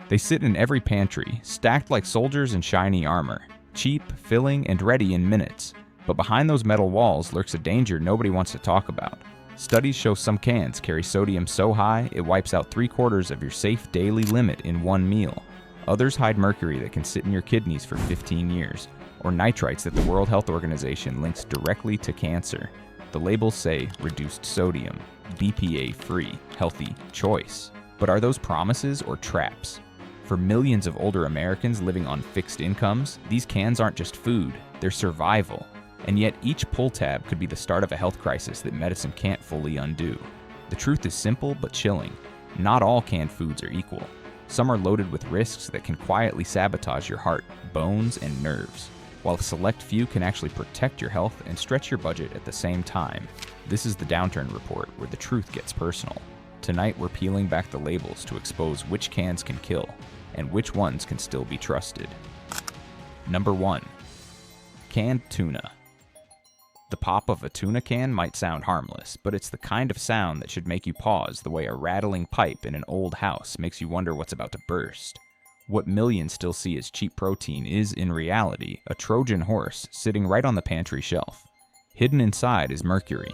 They sit in every pantry, stacked like soldiers in shiny armor, cheap, filling, and ready in minutes. But behind those metal walls lurks a danger nobody wants to talk about. Studies show some cans carry sodium so high it wipes out 3/4 of your safe daily limit in one meal. Others hide mercury that can sit in your kidneys for 15 years, or nitrites that the World Health Organization links directly to cancer. The labels say reduced sodium, BPA-free, healthy choice. But are those promises or traps? For millions of older Americans living on fixed incomes, these cans aren't just food, they're survival. And yet each pull tab could be the start of a health crisis that medicine can't fully undo. The truth is simple but chilling. Not all canned foods are equal. Some are loaded with risks that can quietly sabotage your heart, bones, and nerves, while a select few can actually protect your health and stretch your budget at the same time. This is the Downturn Report, where the truth gets personal. Tonight we're peeling back the labels to expose which cans can kill, and which ones can still be trusted. Number 1. Canned tuna. The pop of a tuna can might sound harmless, but it's the kind of sound that should make you pause the way a rattling pipe in an old house makes you wonder what's about to burst. What millions still see as cheap protein is, in reality, a Trojan horse sitting right on the pantry shelf. Hidden inside is mercury,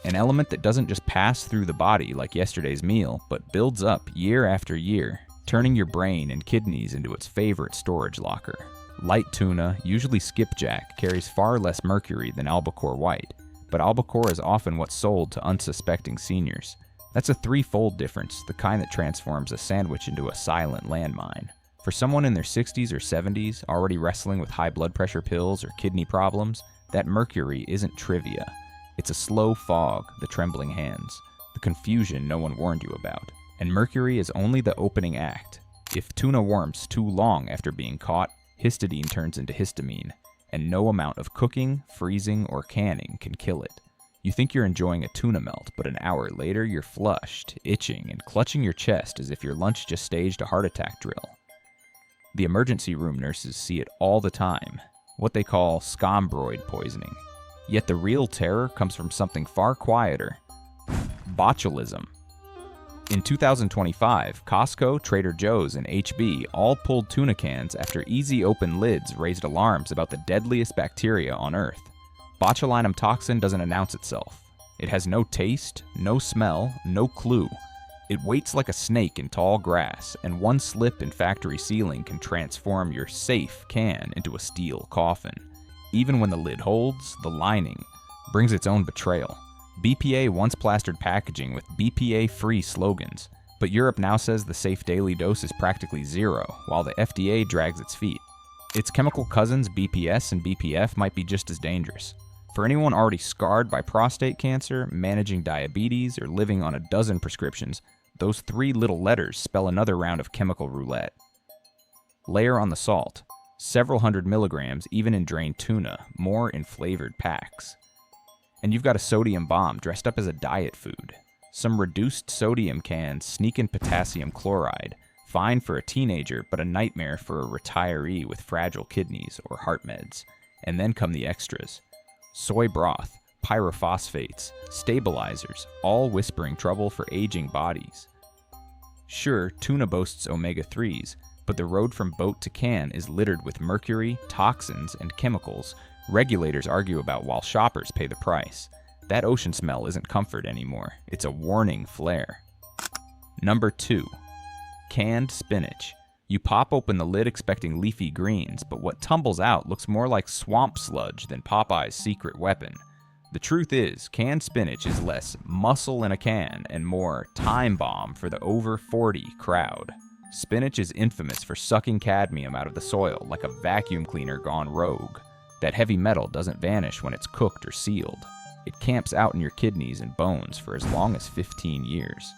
an element that doesn't just pass through the body like yesterday's meal, but builds up year after year, turning your brain and kidneys into its favorite storage locker. Light tuna, usually skipjack, carries far less mercury than albacore white, but albacore is often what's sold to unsuspecting seniors. That's a threefold difference, the kind that transforms a sandwich into a silent landmine. For someone in their 60s or 70s, already wrestling with high blood pressure pills or kidney problems, that mercury isn't trivia. It's a slow fog, the trembling hands, the confusion no one warned you about. And mercury is only the opening act. If tuna warms too long after being caught, histidine turns into histamine, and no amount of cooking, freezing, or canning can kill it. You think you're enjoying a tuna melt, but an hour later you're flushed, itching, and clutching your chest as if your lunch just staged a heart attack drill. The emergency room nurses see it all the time, what they call scombroid poisoning. Yet the real terror comes from something far quieter: botulism. In 2025, Costco, Trader Joe's, and HB all pulled tuna cans after easy open lids raised alarms about the deadliest bacteria on Earth. Botulinum toxin doesn't announce itself. It has no taste, no smell, no clue. It waits like a snake in tall grass, and one slip in factory sealing can transform your safe can into a steel coffin. Even when the lid holds, the lining brings its own betrayal. BPA once plastered packaging with BPA-free slogans, but Europe now says the safe daily dose is practically zero, while the FDA drags its feet. Its chemical cousins BPS and BPF might be just as dangerous. For anyone already scarred by prostate cancer, managing diabetes, or living on a dozen prescriptions, those 3 little letters spell another round of chemical roulette. Layer on the salt. Several hundred milligrams even in drained tuna, more in flavored packs. And you've got a sodium bomb dressed up as a diet food. Some reduced sodium cans sneak in potassium chloride, fine for a teenager but a nightmare for a retiree with fragile kidneys or heart meds. And then come the extras. Soy broth, pyrophosphates, stabilizers, all whispering trouble for aging bodies. Sure, tuna boasts omega-3s, but the road from boat to can is littered with mercury, toxins, and chemicals regulators argue about while shoppers pay the price. That ocean smell isn't comfort anymore. It's a warning flare. Number 2. Canned spinach. You pop open the lid expecting leafy greens, but what tumbles out looks more like swamp sludge than Popeye's secret weapon. The truth is, canned spinach is less muscle in a can and more time bomb for the over 40 crowd. Spinach is infamous for sucking cadmium out of the soil like a vacuum cleaner gone rogue. That heavy metal doesn't vanish when it's cooked or sealed. It camps out in your kidneys and bones for as long as 15 years.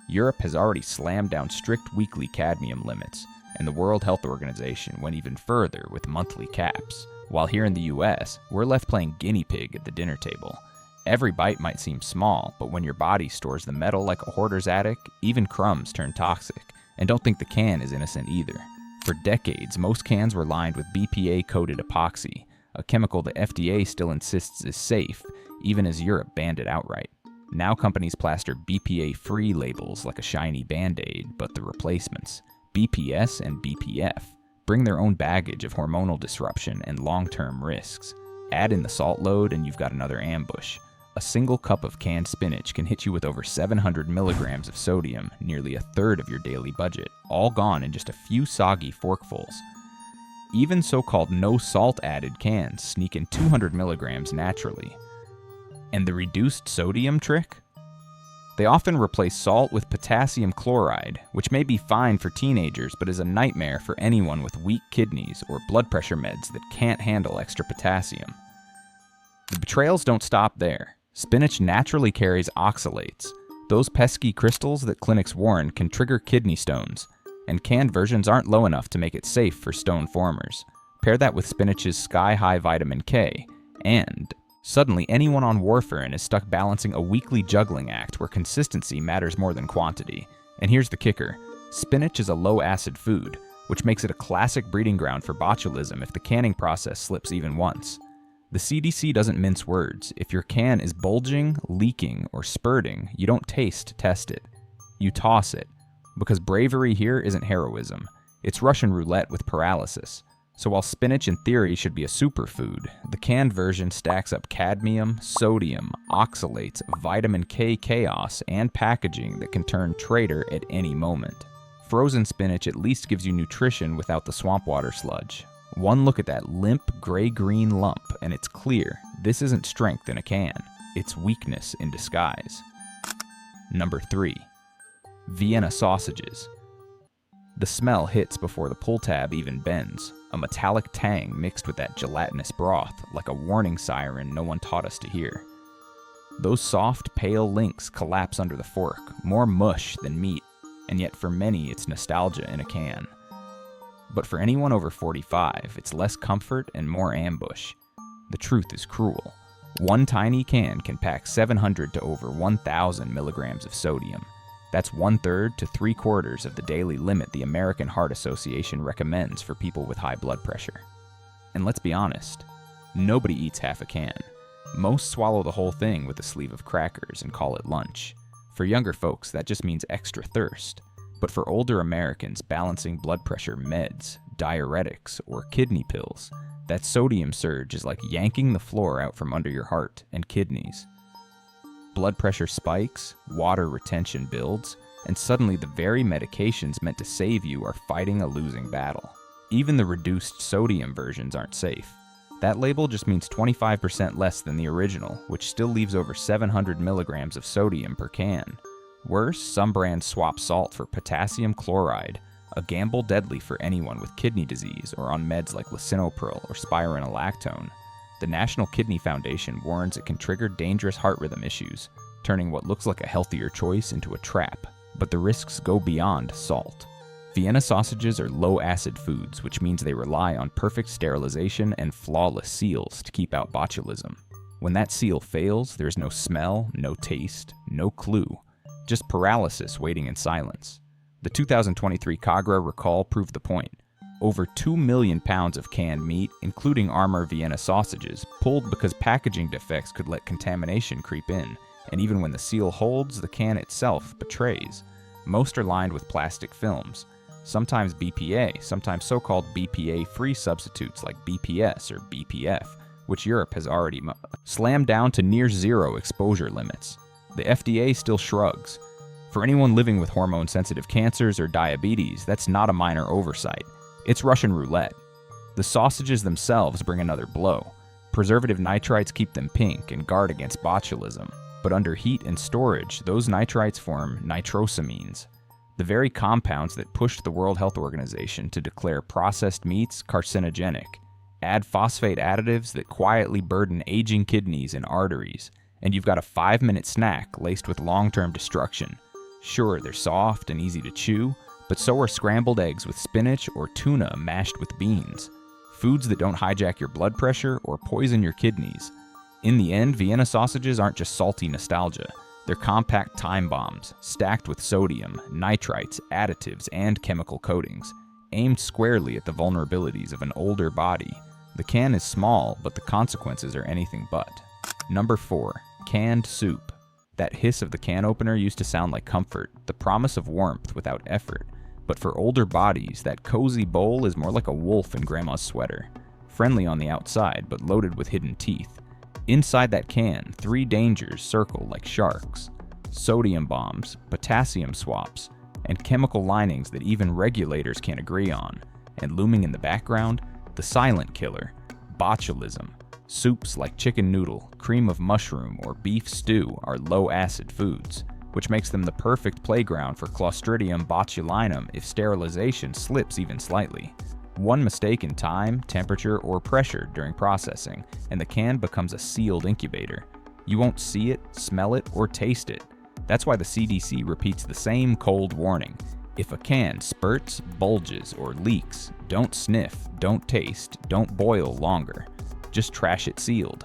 Europe has already slammed down strict weekly cadmium limits, and the World Health Organization went even further with monthly caps. While here in the US, we're left playing guinea pig at the dinner table. Every bite might seem small, but when your body stores the metal like a hoarder's attic, even crumbs turn toxic. And don't think the can is innocent either. For decades, most cans were lined with BPA-coated epoxy, a chemical the FDA still insists is safe, even as Europe banned it outright. Now companies plaster BPA-free labels like a shiny Band-Aid, but the replacements. BPS and BPF bring their own baggage of hormonal disruption and long-term risks. Add in the salt load and you've got another ambush. A single cup of canned spinach can hit you with over 700 milligrams of sodium, nearly a third of your daily budget, all gone in just a few soggy forkfuls. Even so-called no-salt added cans sneak in 200 milligrams naturally. And the reduced sodium trick? They often replace salt with potassium chloride, which may be fine for teenagers but is a nightmare for anyone with weak kidneys or blood pressure meds that can't handle extra potassium. The betrayals don't stop there. Spinach naturally carries oxalates, those pesky crystals that clinics warn can trigger kidney stones, and canned versions aren't low enough to make it safe for stone formers. Pair that with spinach's sky-high vitamin K, and suddenly anyone on warfarin is stuck balancing a weekly juggling act where consistency matters more than quantity. And here's the kicker. Spinach is a low-acid food, which makes it a classic breeding ground for botulism if the canning process slips even once. The CDC doesn't mince words. If your can is bulging, leaking, or spurting, you don't taste test it. You toss it. Because bravery here isn't heroism. It's Russian roulette with paralysis. So while spinach in theory should be a superfood, the canned version stacks up cadmium, sodium, oxalates, vitamin K chaos, and packaging that can turn traitor at any moment. Frozen spinach at least gives you nutrition without the swamp water sludge. One look at that limp gray-green lump and it's clear this isn't strength in a can, it's weakness in disguise. Number 3. Vienna sausages. The smell hits before the pull tab even bends, a metallic tang mixed with that gelatinous broth, like a warning siren no one taught us to hear. Those soft, pale links collapse under the fork, more mush than meat, and yet for many it's nostalgia in a can. But for anyone over 45, it's less comfort and more ambush. The truth is cruel. One tiny can can pack 700 to over 1,000 milligrams of sodium. That's 1/3 to 3/4 of the daily limit the American Heart Association recommends for people with high blood pressure. And let's be honest, nobody eats half a can. Most swallow the whole thing with a sleeve of crackers and call it lunch. For younger folks, that just means extra thirst. But for older Americans balancing blood pressure meds, diuretics, or kidney pills, that sodium surge is like yanking the floor out from under your heart and kidneys. Blood pressure spikes, water retention builds, and suddenly the very medications meant to save you are fighting a losing battle. Even the reduced sodium versions aren't safe. That label just means 25% less than the original, which still leaves over 700 milligrams of sodium per can. Worse, some brands swap salt for potassium chloride, a gamble deadly for anyone with kidney disease or on meds like lisinopril or spironolactone. The National Kidney Foundation warns it can trigger dangerous heart rhythm issues, turning what looks like a healthier choice into a trap. But the risks go beyond salt. Vienna sausages are low-acid foods, which means they rely on perfect sterilization and flawless seals to keep out botulism. When that seal fails, there's no smell, no taste, no clue. Just paralysis waiting in silence. The 2023 Cogra recall proved the point. Over 2 million pounds of canned meat, including Armour Vienna sausages, pulled because packaging defects could let contamination creep in, and even when the seal holds, the can itself betrays. Most are lined with plastic films, sometimes BPA, sometimes so-called BPA-free substitutes like BPS or BPF, which Europe has already slammed down to near zero exposure limits. The FDA still shrugs. For anyone living with hormone-sensitive cancers or diabetes, that's not a minor oversight. It's Russian roulette. The sausages themselves bring another blow. Preservative nitrites keep them pink and guard against botulism. But under heat and storage, those nitrites form nitrosamines, the very compounds that pushed the World Health Organization to declare processed meats carcinogenic. Add phosphate additives that quietly burden aging kidneys and arteries, and you've got a 5-minute snack laced with long-term destruction. Sure, they're soft and easy to chew, but so are scrambled eggs with spinach or tuna mashed with beans. Foods that don't hijack your blood pressure or poison your kidneys. In the end, Vienna sausages aren't just salty nostalgia. They're compact time bombs, stacked with sodium, nitrites, additives, and chemical coatings, aimed squarely at the vulnerabilities of an older body. The can is small, but the consequences are anything but. Number 4. Canned soup. That hiss of the can opener used to sound like comfort, the promise of warmth without effort. But for older bodies, that cozy bowl is more like a wolf in grandma's sweater. Friendly on the outside, but loaded with hidden teeth. Inside that can, 3 dangers circle like sharks. Sodium bombs, potassium swaps, and chemical linings that even regulators can't agree on. And looming in the background, the silent killer, botulism. Soups like chicken noodle, cream of mushroom, or beef stew are low-acid foods, which makes them the perfect playground for Clostridium botulinum if sterilization slips even slightly. One mistake in time, temperature, or pressure during processing, and the can becomes a sealed incubator. You won't see it, smell it, or taste it. That's why the CDC repeats the same cold warning. If a can spurts, bulges, or leaks, don't sniff, don't taste, don't boil longer. Just trash it sealed.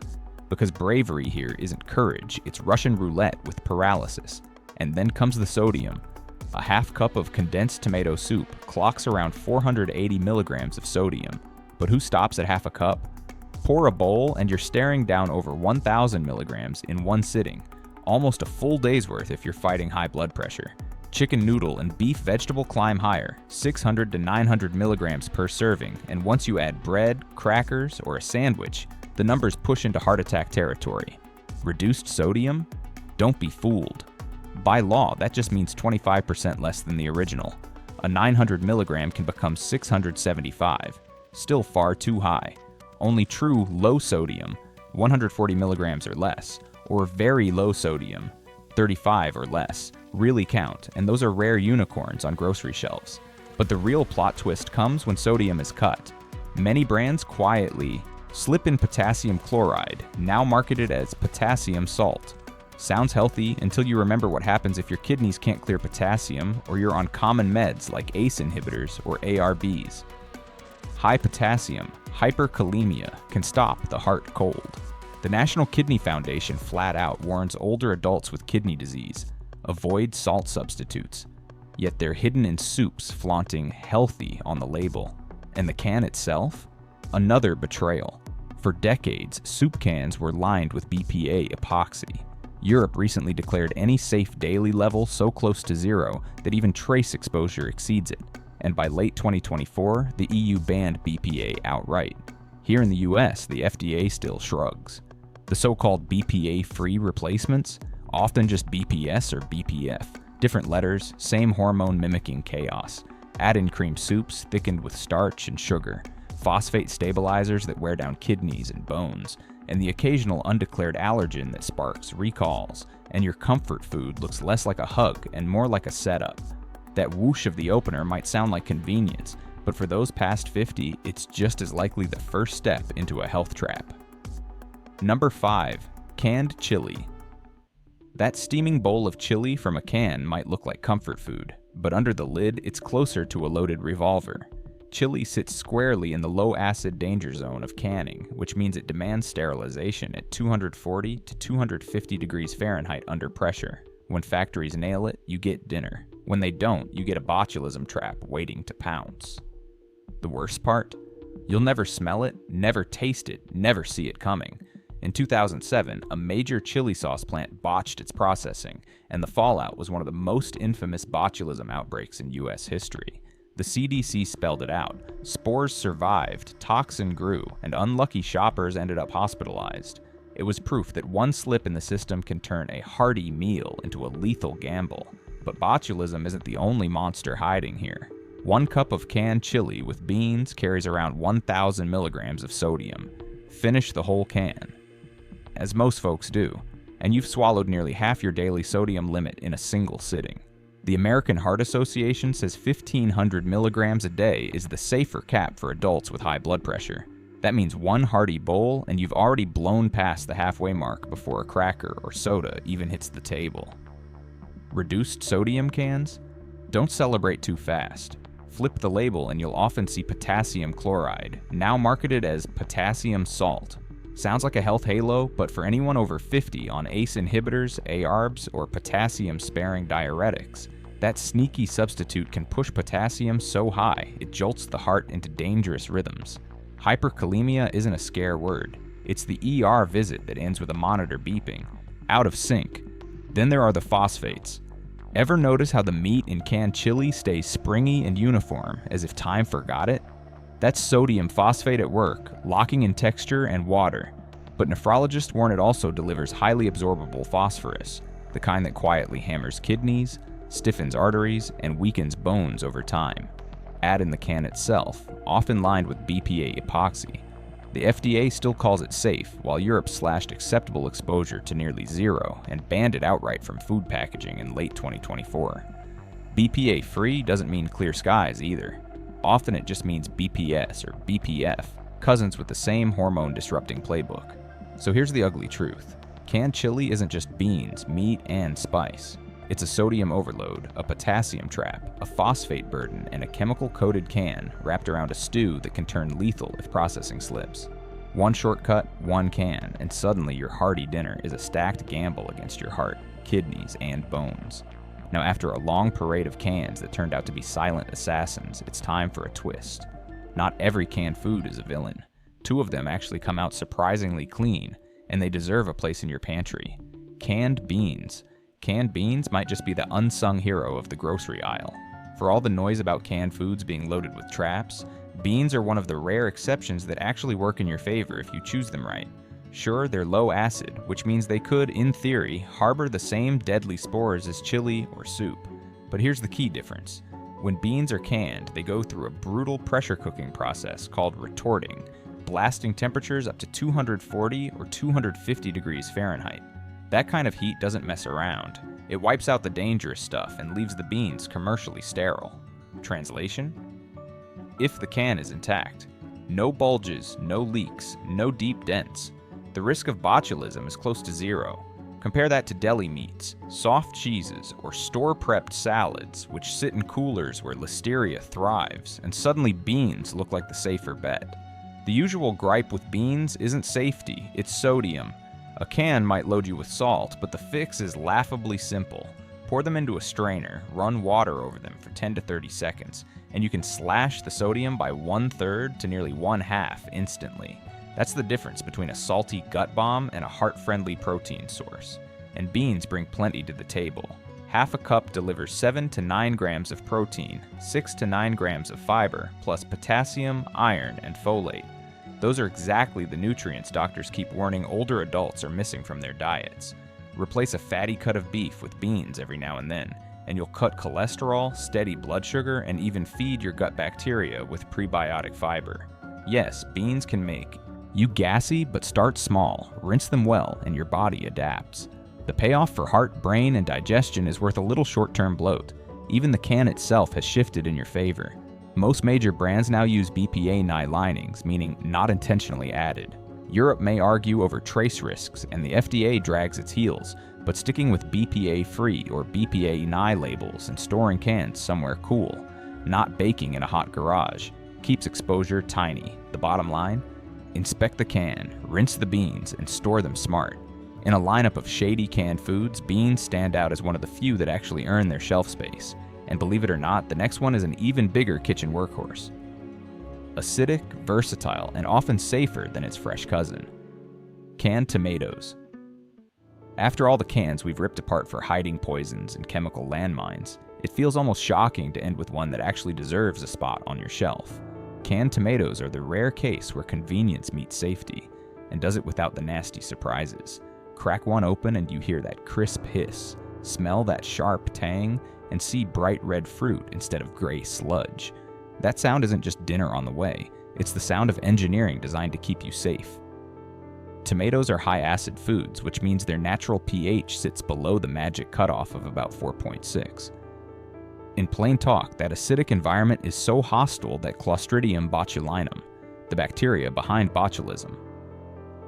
Because bravery here isn't courage, it's Russian roulette with paralysis. And then comes the sodium. A half cup of condensed tomato soup clocks around 480 milligrams of sodium. But who stops at half a cup? Pour a bowl and you're staring down over 1,000 milligrams in one sitting. Almost a full day's worth if you're fighting high blood pressure. Chicken noodle and beef vegetable climb higher, 600 to 900 milligrams per serving, and once you add bread, crackers, or a sandwich, the numbers push into heart attack territory. Reduced sodium? Don't be fooled. By law, that just means 25% less than the original. A 900 milligram can become 675. Still far too high. Only true low sodium, 140 milligrams or less, or very low sodium, 35 or less, really count, and those are rare unicorns on grocery shelves. But the real plot twist comes when sodium is cut. Many brands quietly slip in potassium chloride, now marketed as potassium salt. Sounds healthy until you remember what happens if your kidneys can't clear potassium or you're on common meds like ACE inhibitors or ARBs. High potassium, hyperkalemia, can stop the heart cold. The National Kidney Foundation flat out warns older adults with kidney disease, avoid salt substitutes. Yet they're hidden in soups flaunting healthy on the label. And the can itself? Another betrayal. For decades, soup cans were lined with BPA epoxy. Europe recently declared any safe daily level so close to zero that even trace exposure exceeds it. And by late 2024, the EU banned BPA outright. Here in the US, the FDA still shrugs. The so-called BPA-free replacements, often just BPS or BPF, different letters, same hormone mimicking chaos. Add in cream soups thickened with starch and sugar, phosphate stabilizers that wear down kidneys and bones, and the occasional undeclared allergen that sparks recalls, and your comfort food looks less like a hug and more like a setup. That whoosh of the opener might sound like convenience, but for those past 50, it's just as likely the first step into a health trap. Number 5. Canned chili. That steaming bowl of chili from a can might look like comfort food, but under the lid, it's closer to a loaded revolver. Chili sits squarely in the low-acid danger zone of canning, which means it demands sterilization at 240 to 250 degrees Fahrenheit under pressure. When factories nail it, you get dinner. When they don't, you get a botulism trap waiting to pounce. The worst part? You'll never smell it, never taste it, never see it coming. In 2007, a major chili sauce plant botched its processing, and the fallout was one of the most infamous botulism outbreaks in US history. The CDC spelled it out. Spores survived, toxin grew, and unlucky shoppers ended up hospitalized. It was proof that one slip in the system can turn a hearty meal into a lethal gamble. But botulism isn't the only monster hiding here. 1 cup of canned chili with beans carries around 1,000 milligrams of sodium. Finish the whole can. As most folks do, and you've swallowed nearly half your daily sodium limit in a single sitting. The American Heart Association says 1,500 milligrams a day is the safer cap for adults with high blood pressure. That means one hearty bowl and you've already blown past the halfway mark before a cracker or soda even hits the table. Reduced sodium cans? Don't celebrate too fast. Flip the label and you'll often see potassium chloride, now marketed as potassium salt. Sounds like a health halo, but for anyone over 50 on ACE inhibitors, ARBs, or potassium-sparing diuretics, that sneaky substitute can push potassium so high it jolts the heart into dangerous rhythms. Hyperkalemia isn't a scare word. It's the ER visit that ends with a monitor beeping. Out of sync. Then there are the phosphates. Ever notice how the meat in canned chili stays springy and uniform, as if time forgot it? That's sodium phosphate at work, locking in texture and water. But nephrologists warn it also delivers highly absorbable phosphorus, the kind that quietly hammers kidneys, stiffens arteries, and weakens bones over time. Add in the can itself, often lined with BPA epoxy. The FDA still calls it safe, while Europe slashed acceptable exposure to nearly zero and banned it outright from food packaging in late 2024. BPA-free doesn't mean clear skies either. Often it just means BPS or BPF, cousins with the same hormone-disrupting playbook. So here's the ugly truth. Canned chili isn't just beans, meat, and spice. It's a sodium overload, a potassium trap, a phosphate burden, and a chemical-coated can wrapped around a stew that can turn lethal if processing slips. One shortcut, one can, and suddenly your hearty dinner is a stacked gamble against your heart, kidneys, and bones. Now, after a long parade of cans that turned out to be silent assassins, it's time for a twist. Not every canned food is a villain. 2 of them actually come out surprisingly clean, and they deserve a place in your pantry. Canned beans. Canned beans might just be the unsung hero of the grocery aisle. For all the noise about canned foods being loaded with traps, beans are one of the rare exceptions that actually work in your favor if you choose them right. Sure, they're low acid, which means they could, in theory, harbor the same deadly spores as chili or soup. But here's the key difference. When beans are canned, they go through a brutal pressure cooking process called retorting, blasting temperatures up to 240 or 250 degrees Fahrenheit. That kind of heat doesn't mess around. It wipes out the dangerous stuff and leaves the beans commercially sterile. Translation? If the can is intact. No bulges, no leaks, no deep dents. The risk of botulism is close to zero. Compare that to deli meats, soft cheeses, or store-prepped salads, which sit in coolers where listeria thrives, and suddenly beans look like the safer bet. The usual gripe with beans isn't safety, it's sodium. A can might load you with salt, but the fix is laughably simple. Pour them into a strainer, run water over them for 10 to 30 seconds, and you can slash the sodium by 1/3 to nearly 1/2 instantly. That's the difference between a salty gut bomb and a heart-friendly protein source. And beans bring plenty to the table. Half a cup delivers 7 to 9 grams of protein, 6 to 9 grams of fiber, plus potassium, iron, and folate. Those are exactly the nutrients doctors keep warning older adults are missing from their diets. Replace a fatty cut of beef with beans every now and then, and you'll cut cholesterol, steady blood sugar, and even feed your gut bacteria with prebiotic fiber. Yes, beans can make you gassy, but start small, rinse them well, and your body adapts. The payoff for heart, brain, and digestion is worth a little short-term bloat. Even the can itself has shifted in your favor. Most major brands now use BPA-NI linings, meaning not intentionally added. Europe may argue over trace risks, and the FDA drags its heels, but sticking with BPA-free or BPA-NI labels and storing cans somewhere cool, not baking in a hot garage, keeps exposure tiny. The bottom line? Inspect the can, rinse the beans, and store them smart. In a lineup of shady canned foods, beans stand out as one of the few that actually earn their shelf space. And believe it or not, the next one is an even bigger kitchen workhorse. Acidic, versatile, and often safer than its fresh cousin. Canned tomatoes. After all the cans we've ripped apart for hiding poisons and chemical landmines, it feels almost shocking to end with one that actually deserves a spot on your shelf. Canned tomatoes are the rare case where convenience meets safety, and does it without the nasty surprises. Crack one open and you hear that crisp hiss, smell that sharp tang, and see bright red fruit instead of gray sludge. That sound isn't just dinner on the way, it's the sound of engineering designed to keep you safe. Tomatoes are high-acid foods, which means their natural pH sits below the magic cutoff of about 4.6. In plain talk, that acidic environment is so hostile that Clostridium botulinum, the bacteria behind botulism,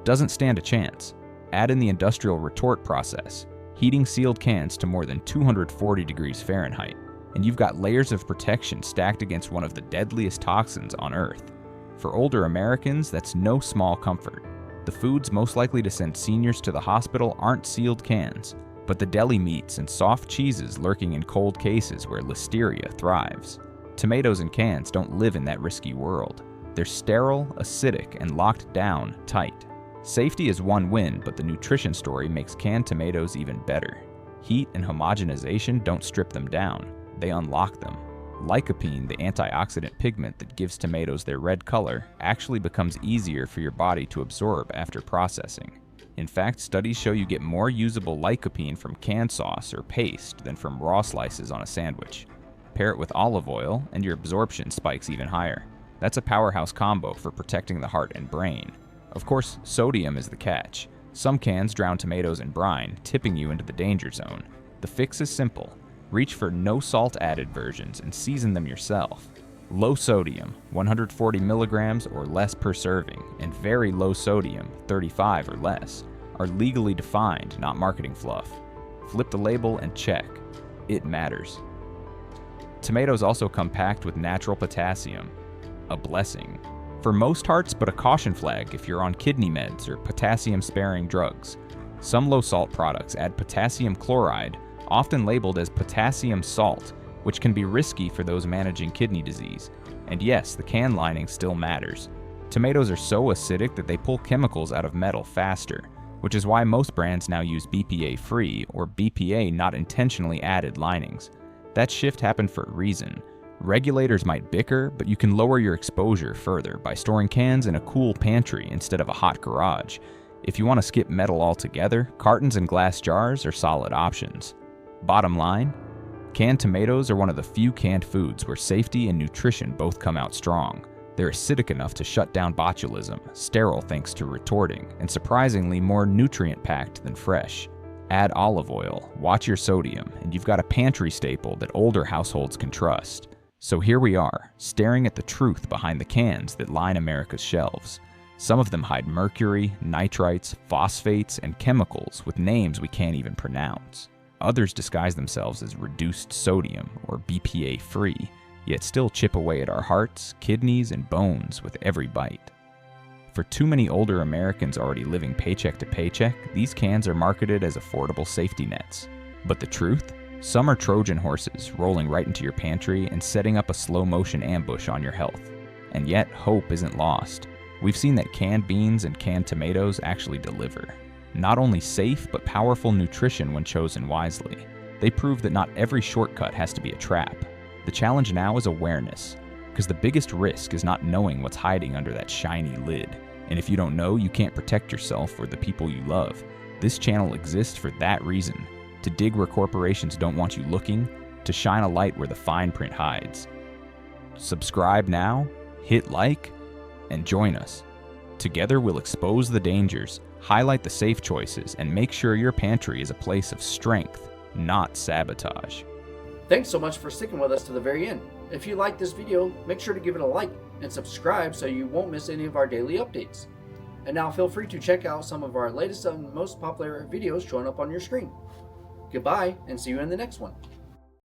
doesn't stand a chance. Add in the industrial retort process, heating sealed cans to more than 240 degrees Fahrenheit, and you've got layers of protection stacked against one of the deadliest toxins on Earth. For older Americans, that's no small comfort. The foods most likely to send seniors to the hospital aren't sealed cans, but the deli meats and soft cheeses lurking in cold cases where listeria thrives. Tomatoes in cans don't live in that risky world. They're sterile, acidic, and locked down tight. Safety is one win, but the nutrition story makes canned tomatoes even better. Heat and homogenization don't strip them down, they unlock them. Lycopene, the antioxidant pigment that gives tomatoes their red color, actually becomes easier for your body to absorb after processing. In fact, studies show you get more usable lycopene from canned sauce or paste than from raw slices on a sandwich. Pair it with olive oil, and your absorption spikes even higher. That's a powerhouse combo for protecting the heart and brain. Of course, sodium is the catch. Some cans drown tomatoes in brine, tipping you into the danger zone. The fix is simple. Reach for no salt added versions and season them yourself. Low sodium, 140 milligrams or less per serving, and very low sodium, 35 or less, are legally defined, not marketing fluff. Flip the label and check. It matters. Tomatoes also come packed with natural potassium. A blessing. For most hearts, but a caution flag if you're on kidney meds or potassium-sparing drugs. Some low-salt products add potassium chloride, often labeled as potassium salt, which can be risky for those managing kidney disease. And yes, the can lining still matters. Tomatoes are so acidic that they pull chemicals out of metal faster, which is why most brands now use BPA-free or BPA not intentionally added linings. That shift happened for a reason. Regulators might bicker, but you can lower your exposure further by storing cans in a cool pantry instead of a hot garage. If you want to skip metal altogether, cartons and glass jars are solid options. Bottom line, canned tomatoes are one of the few canned foods where safety and nutrition both come out strong. They're acidic enough to shut down botulism, sterile thanks to retorting, and surprisingly more nutrient-packed than fresh. Add olive oil, watch your sodium, and you've got a pantry staple that older households can trust. So here we are, staring at the truth behind the cans that line America's shelves. Some of them hide mercury, nitrites, phosphates, and chemicals with names we can't even pronounce. Others disguise themselves as reduced sodium or BPA-free, yet still chip away at our hearts, kidneys, and bones with every bite. For too many older Americans already living paycheck to paycheck, these cans are marketed as affordable safety nets. But the truth? Some are Trojan horses rolling right into your pantry and setting up a slow-motion ambush on your health. And yet, hope isn't lost. We've seen that canned beans and canned tomatoes actually deliver. Not only safe, but powerful nutrition when chosen wisely. They prove that not every shortcut has to be a trap. The challenge now is awareness, because the biggest risk is not knowing what's hiding under that shiny lid. And if you don't know, you can't protect yourself or the people you love. This channel exists for that reason, to dig where corporations don't want you looking, to shine a light where the fine print hides. Subscribe now, hit like, and join us. Together we'll expose the dangers, highlight the safe choices, and make sure your pantry is a place of strength, not sabotage. Thanks so much for sticking with us to the very end. If you liked this video, make sure to give it a like and subscribe so you won't miss any of our daily updates. And now feel free to check out some of our latest and most popular videos showing up on your screen. Goodbye, and see you in the next one.